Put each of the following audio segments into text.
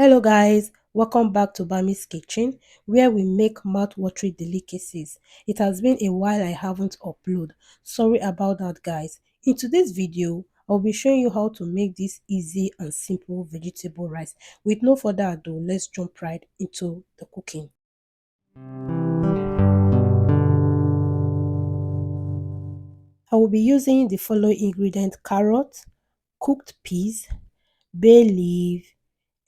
Hello guys, welcome back to Bami's Kitchen where we make mouth-watering delicacies. It has been a while I haven't uploaded. Sorry about that guys. In today's video, I'll be showing you how to make this easy and simple vegetable rice. With no further ado, let's jump right into the cooking. I will be using the following ingredients: carrot, cooked peas, bay leaf,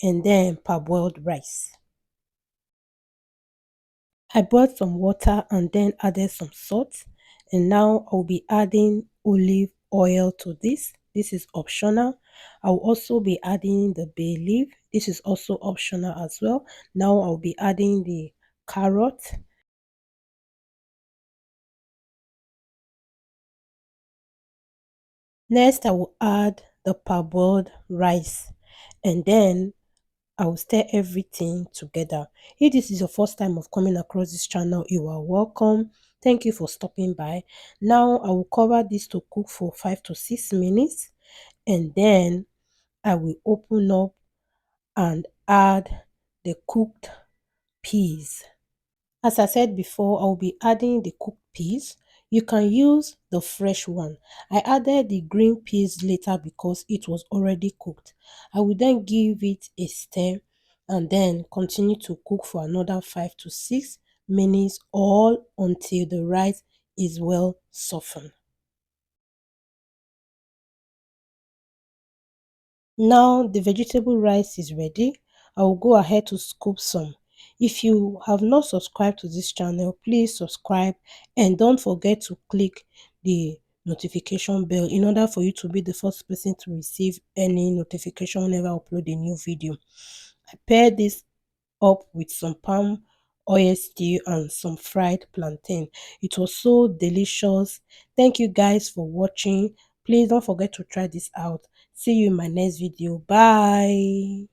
and then parboiled rice. I boiled some water and then added some salt, and now I'll be adding olive oil to this. This is optional. I'll also be adding the bay leaf. This is also optional as well. Now I'll be adding the carrot. Next I will add the parboiled rice, and then I will stir everything together. If this is your first time of coming across this channel, you are welcome. Thank you for stopping by. Now I will cover this to cook for 5 to 6 minutes, and then I will open up and add the cooked peas. As I said before, I'll be adding the cooked peas. You can use the fresh one. I added the green peas later because it was already cooked. I will then give it a stir and then continue to cook for another 5 to 6 minutes, all until the rice is well softened. Now the vegetable rice is ready. I will go ahead to scoop some. If you have not subscribed to this channel, please subscribe and don't forget to click the notification bell in order for you to be the first person to receive any notification whenever I upload a new video. I pair this up with some palm oil stew and some fried plantain. It was so delicious. Thank you guys for watching. Please don't forget to try this out. See you in my next video. Bye.